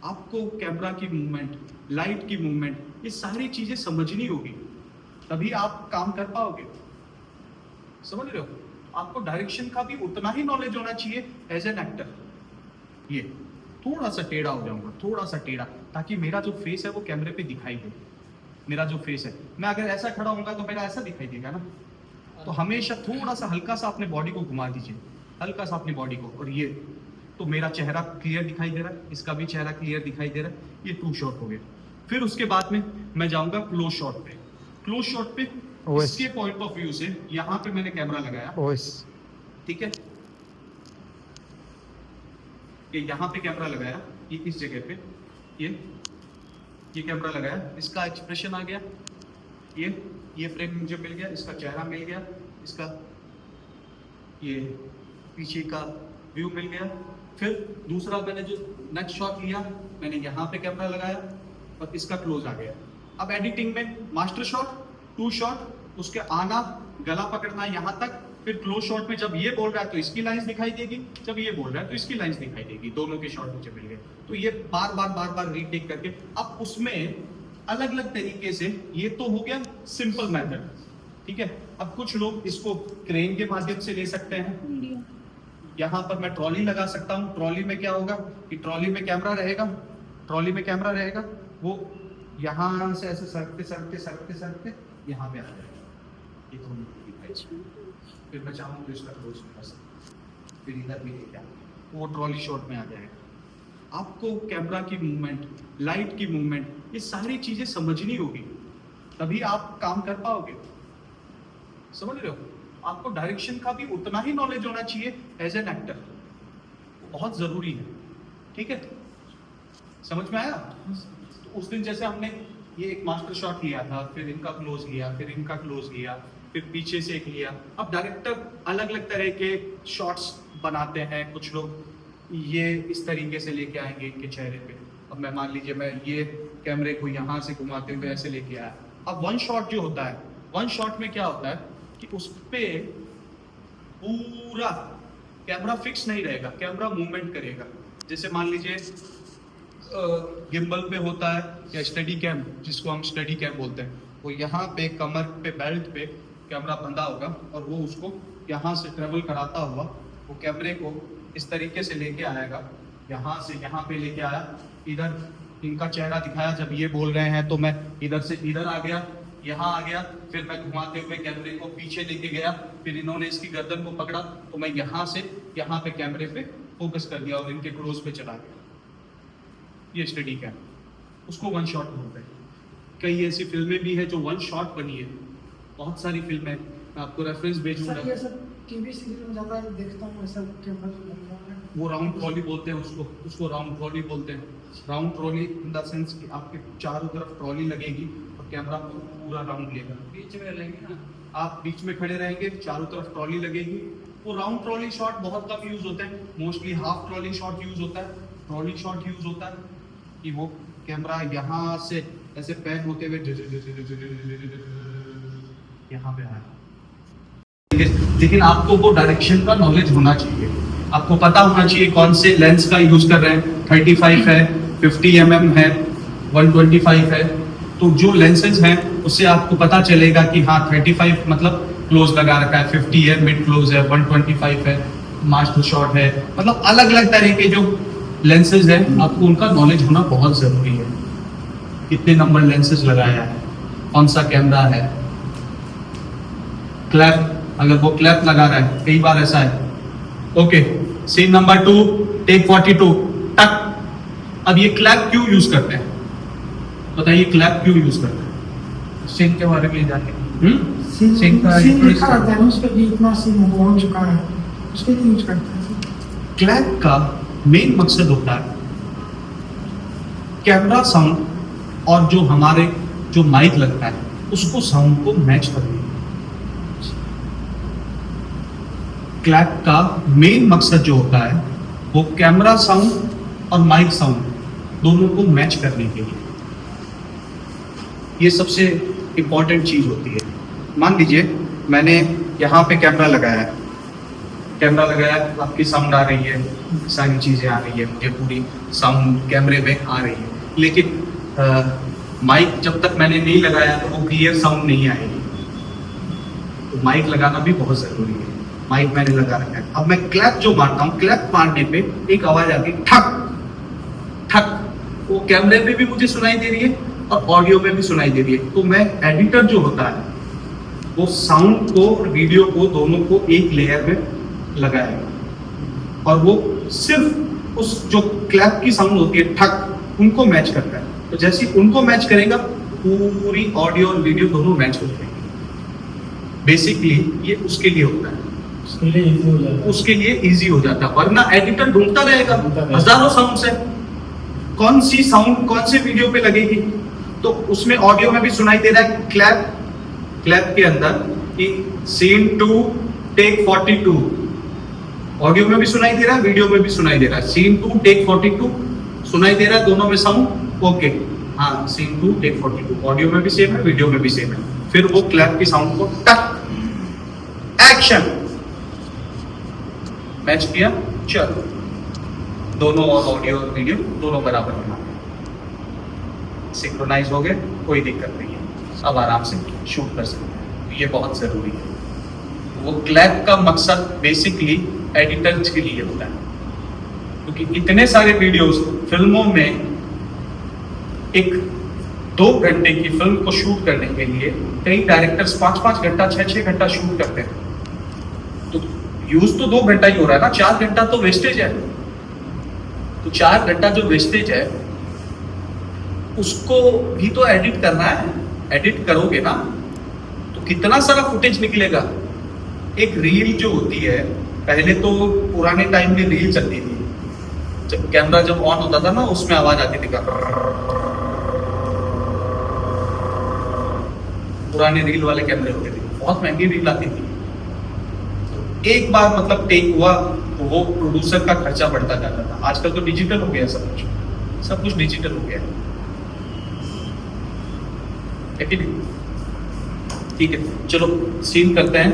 आपको कैमरा की movement, light की मूवमेंट, ये सारी चीजें समझनी होगी, तभी आप काम कर पाओगे। समझ रहे हो? आपको डायरेक्शन का भी उतना ही नॉलेज होना चाहिए एज एन एक्टर। ये थोड़ा सा टेढ़ा हो जाऊंगा, थोड़ा सा टेढ़ा, ताकि मेरा जो फेस है वो कैमरे पे दिखाई दे। मेरा जो फेस है, मैं अगर ऐसा खड़ा होऊंगा तो मेरा ऐसा दिखाई देगा ना। तो हमेशा थोड़ा सा हल्का सा अपने बॉडी को घुमा दीजिए, हल्का सा अपनी बॉडी को, और ये तो मेरा चेहरा क्लियर दिखाई दे रहा है, इसका भी चेहरा क्लियर दिखाई दे रहा है। ये 2 शॉट हो गए। फिर उसके बाद में मैं जाऊंगा क्लोज शॉट पे। क्लोज शॉट पे इसके पॉइंट ऑफ व्यू से यहाँ पे मैंने कैमरा लगाया, ठीक है, ये यहाँ पे कैमरा लगाया, ये इस जगह पे ये कैमरा लगाया, इसका एक्सप्रेशन आ गया, ये फ्रेम मुझे मिल गया, इसका चेहरा मिल गया, इसका ये पीछे का व्यू मिल गया। फिर दूसरा मैंने जो नेक्स्ट शॉट लिया, मैंने यहाँ पे कैमरा लगाया और इसका क्लोज आ गया। अब एडिटिंग में मास्टर शॉट, 2 शॉट, उसके आना, गला पकड़ना यहाँ तक, फिर क्लोज शॉट में जब ये बोल रहा है तो इसकी लाइंस दिखाई देगी, जब ये बोल रहा है तो इसकी लाइंस दिखाई देगी, दोनों के शॉट मुझे मिल गए। तो ये बार बार रीटेक करके अब उसमें अलग अलग तरीके से, ये तो हो गया सिंपल मेथड, ठीक है। अब कुछ लोग इसको क्रेन के माध्यम से ले सकते हैं। यहाँ पर मैं ट्रॉली लगा सकता हूँ। ट्रॉली में क्या होगा कि ट्रॉली में कैमरा रहेगा, वो यहाँ से ऐसे सरकते यहाँ पे आ जाएगा। ये दोनों दिखाई, फिर मैं चाहूँ तो इसका क्लोज कर सकता, फिर इधर भी लेके वो ट्रॉली शॉट में आ जाएगा। आपको कैमरा की मूवमेंट, लाइट की मूवमेंट, ये सारी चीजें समझनी होगी, तभी आप काम कर पाओगे। समझ रहे हो? आपको डायरेक्शन का भी उतना ही नॉलेज होना चाहिए एज एन एक्टर, बहुत जरूरी है, ठीक है। समझ में आया? तो उस दिन जैसे हमने ये एक मास्टर शॉट लिया था, फिर इनका क्लोज लिया, फिर इनका क्लोज लिया, फिर पीछे से एक लिया। अब डायरेक्टर अलग अलग तरह के शॉट्स बनाते हैं। कुछ लोग ये इस तरीके से लेके आएंगे इनके चेहरे पे। अब मैं मान लीजिए मैं ये कैमरे को यहाँ से घुमाते हुए ऐसे लेके आया। अब 1 शॉट जो होता है, 1 शॉट में क्या होता है कि उस पे पूरा कैमरा फिक्स नहीं रहेगा, कैमरा मूवमेंट करेगा। जैसे मान लीजिए गिम्बल पे होता है, या स्टडी कैम, जिसको हम स्टडी कैम बोलते हैं, वो यहाँ पे कमर पे, बेल्ट पे कैमरा बंधा होगा, और वो उसको यहाँ से ट्रेवल कराता हुआ वो कैमरे को इस तरीके से लेके आएगा। यहाँ से यहाँ पे लेके आया, इधर इनका चेहरा दिखाया, जब ये बोल रहे हैं तो मैं इधर से इधर आ गया, यहाँ आ गया, फिर मैं घुमाते हुए कैमरे को पीछे लेके गया, फिर इन्होंने इसकी गर्दन को पकड़ा तो मैं यहाँ से यहाँ पे कैमरे पे फोकस कर दिया और इनके क्लोज पे चला गया। ये स्टडी कैम, उसको 1 शॉट बोलते हैं। कई ऐसी फिल्में भी है जो 1 शॉट बनी है, बहुत सारी फिल्में, मैं आपको रेफरेंस भेजूंगा। ये सब टीवी सीरियल में ज्यादा देखता हूँ, ऐसा कैमरा वो राउंड ट्रॉली बोलते हैं उसको राउंड ट्रॉली बोलते हैं। Round trolley in the sense कि आपके चारों तरफ ट्रॉली लगेगी और कैमरा पूरा राउंड लेगा, बीच में रहेंगे ना, आप बीच में खड़े रहेंगे, चारों तरफ ट्रॉली लगेगी। वो राउंड ट्रॉली शॉट बहुत कम यूज होते हैं, mostly half trolley shot use होता है। ट्रॉली शॉट यूज होता है कि वो कैमरा यहाँ से ऐसे पैन होते हुए यहाँ पे आया। लेकिन आपको वो डायरेक्शन का नॉलेज होना चाहिए, आपको पता होना चाहिए कौन से लेंस का यूज कर रहे हैं। 35 है, 50 mm है, 125 है। तो जो लेंसेज हैं उससे आपको पता चलेगा कि हाँ 35 मतलब क्लोज लगा रखा है, 50 है मिड क्लोज है, 125 है मास्टर शॉट है। मतलब अलग अलग तरह के जो लेंसेज हैं आपको उनका नॉलेज होना बहुत जरूरी है। कितने नंबर लेंसेज लगाया है, कौन सा कैमरा है, क्लैप, अगर वो क्लैप लगा रहा है, कई बार ऐसा है। ओके, सीन नंबर 2, टेक 42, टक। अब ये क्लैप क्यों यूज करते हैं, बताइए क्लैप क्यों यूज करते हैं? सीन के बारे में जाने सीन लिखा रहता है, उस पे भी इतना सीन हो चुका है, उसके लिए यूज करते हैं। क्लैप का मेन मकसद होता है कैमरा साउंड और जो हमारे जो माइक लगता है उसको साउंड को मैच करने। क्लैप का मेन मकसद जो होता है वो कैमरा साउंड और माइक साउंड दोनों को मैच करने के लिए, ये सबसे इंपॉर्टेंट चीज होती है। मान लीजिए मैंने यहाँ पे कैमरा लगाया है, कैमरा लगाया, आपकी साउंड आ रही है, सारी चीज़ें आ रही है, मुझे पूरी साउंड कैमरे में आ रही है। लेकिन माइक जब तक मैंने नहीं लगाया तो वो क्लियर साउंड नहीं आएगी। तो माइक लगाना भी बहुत ज़रूरी है। माइक मैंने लगा रखा है। अब मैं क्लैप जो मारता हूँ, क्लैप मारने पे एक आवाज़ आती है ठक ठक, वो कैमरे में भी मुझे सुनाई दे रही है और ऑडियो में भी सुनाई दे रही है। तो मैं एडिटर जो होता है वो साउंड को और वीडियो को दोनों को एक लेयर में लगाएगा और वो सिर्फ उस जो क्लैप की साउंड होती है ठक, उनको मैच करता है। तो जैसे ही उनको मैच करेगा पूरी ऑडियो और वीडियो दोनों मैच हो जाएंगे। बेसिकली ये उसके लिए होता है, उसके लिए इजी हो जाता है। वरना एडिटर ढूंढता रहेगा हजारों साउंड से, कौन सी साउंड कौन से वीडियो पे लगेगी। तो उसमें ऑडियो में भी सुनाई दे रहा है क्लैप के अंदर कि सीन 2 टेक 42, ऑडियो में भी सुनाई दे रहा है, वीडियो में भी सुनाई दे रहा है। सीन 2 टेक 42 सुनाई दे रहा है, दोनों में साउंड ओके। हाँ, सीन 2 टेक 42, ऑडियो में भी सेम है, वीडियो में भी सेम है। फिर वो क्लैप की साउंड को टक एक्शन मैच किया, चलो दोनों और ऑडियो और वीडियो दोनों बराबर बना सिंक्रोनाइज हो गए, कोई दिक्कत नहीं है, अब आराम से शूट कर सकते हैं। तो ये बहुत ज़रूरी है। वो क्लैप का मकसद बेसिकली एडिटर्स के लिए होता है, क्योंकि इतने सारे वीडियोस फिल्मों में एक 2 घंटे की फिल्म को शूट करने के लिए कई डायरेक्टर्स 5-5 घंटा 6-6 घंटा शूट करते हैं। तो यूज तो 2 घंटा ही हो रहा है ना, 4 घंटा तो वेस्टेज है। तो 4 घंटा जो वेस्टेज है उसको भी तो एडिट करना है। एडिट करोगे ना तो कितना सारा फुटेज निकलेगा। एक रील जो होती है, पहले तो पुराने टाइम में रील चलती थी, जब कैमरा जब ऑन होता था ना उसमें आवाज आती थी, पुराने रील वाले कैमरे होते थे, बहुत महंगी रील आती थी। तो एक बार मतलब टेक हुआ तो वो प्रोड्यूसर का खर्चा बढ़ता जाता था। आजकल तो डिजिटल हो गया सब कुछ डिजिटल हो गया है कि नहीं? ठीक है, चलो सीन करते हैं।